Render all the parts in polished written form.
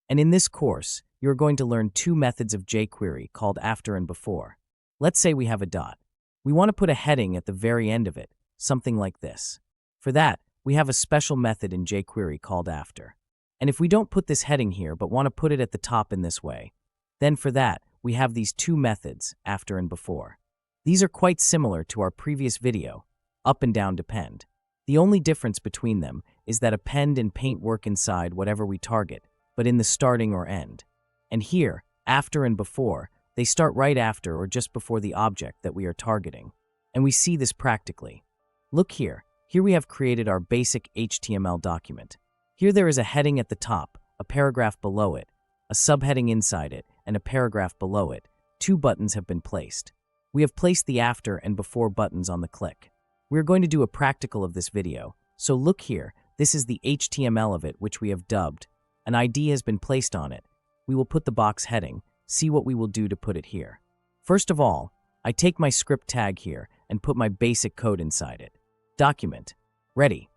And in this course, you're going to learn two methods of jQuery called after and before. Let's say we have a dot. We want to put a heading at the very end of it, something like this. For that, we have a special method in jQuery called after. And if we don't put this heading here but want to put it at the top in this way, then for that, we have these two methods, after and before. These are quite similar to our previous video, up and down depend. The only difference between them is that append and paint work inside whatever we target, but in the starting or end. And here, after and before, they start right after or just before the object that we are targeting. And we see this practically. Look here. Here we have created our basic HTML document. Here there is a heading at the top, a paragraph below it, a subheading inside it, and a paragraph below it. Two buttons have been placed. We have placed the after and before buttons on the click. We're going to do a practical of this video, so look here, this is the HTML of it which we have dubbed. An ID has been placed on it. We will put the box heading, see what we will do to put it here. First of all, I take my script tag here and put my basic code inside it. Document. Ready.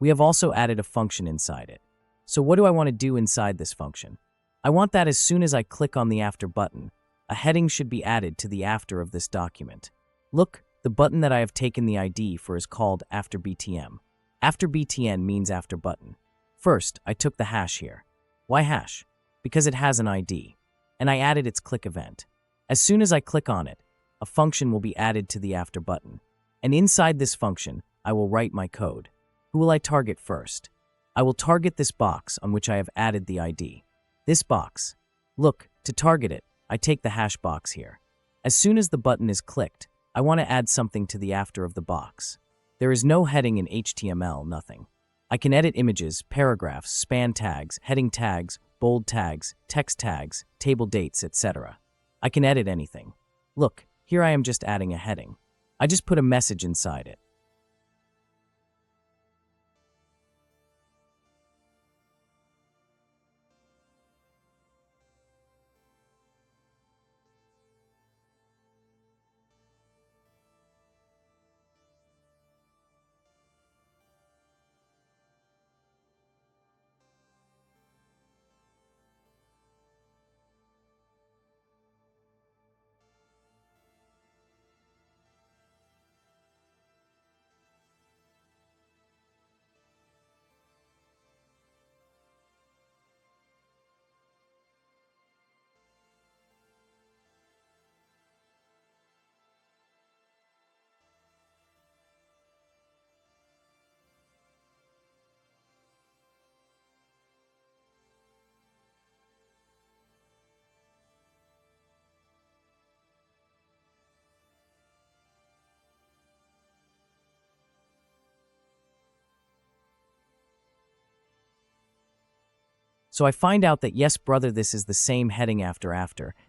We have also added a function inside it. So what do I want to do inside this function? I want that as soon as I click on the after button, a heading should be added to the after of this document. Look, the button that I have taken the ID for is called after BTN. After BTN means after button. First, I took the hash here. Why hash? Because it has an ID. And I added its click event. As soon as I click on it, a function will be added to the after button. And inside this function, I will write my code. Who will I target first? I will target this box on which I have added the ID. This box. Look, to target it, I take the hash box here. As soon as the button is clicked, I want to add something to the after of the box. There is no heading in HTML, nothing. I can edit images, paragraphs, span tags, heading tags, bold tags, text tags, table dates, etc. I can edit anything. Look, here I am just adding a heading. I just put a message inside it. So I find out that yes, brother, this is the same heading after,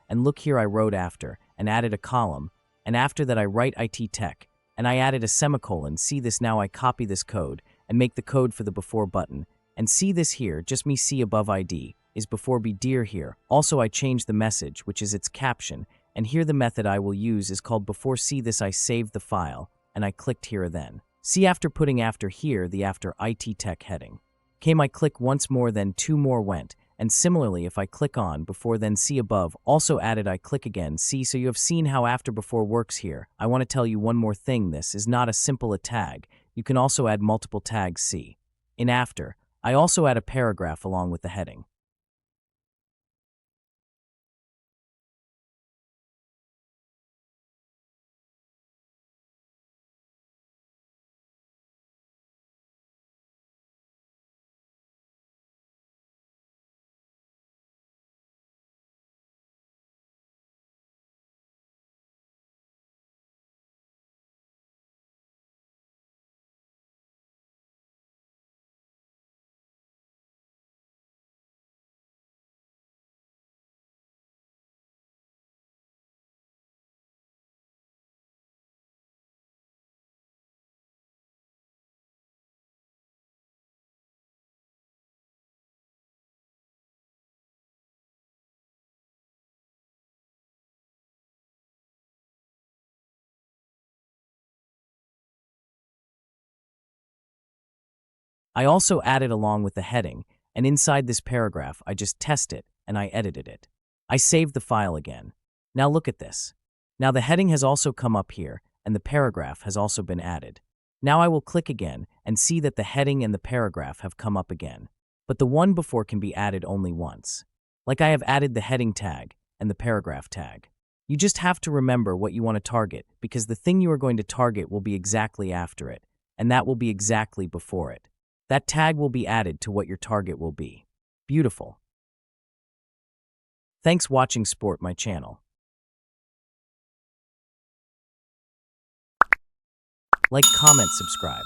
and look here I wrote after, and added a column, and after that I write IT Tech, and I added a semicolon. See this now, I copy this code, and make the code for the before button, and see this here, just me see above ID, is before be dear here. Also I change the message, which is its caption, and here the method I will use is called before see this I save the file, and I clicked here then. See, after putting after here, the after IT tech heading came, I click once more, then two more went. And similarly, if I click on before, then see above, also added, I click again. See, so you have seen how after before works here. I want to tell you one more thing. This is not a simple a tag. You can also add multiple tags. See, in after, I also add a paragraph along with the heading. I also added along with the heading, and inside this paragraph, I just test it and I edited it. I saved the file again. Now look at this. Now the heading has also come up here, and the paragraph has also been added. Now I will click again and see that the heading and the paragraph have come up again. But the one before can be added only once. Like I have added the heading tag and the paragraph tag. You just have to remember what you want to target, because the thing you are going to target will be exactly after it, and that will be exactly before it. That tag will be added to what your target will be. Beautiful. Thanks watching Sport my channel. Like, comment, subscribe.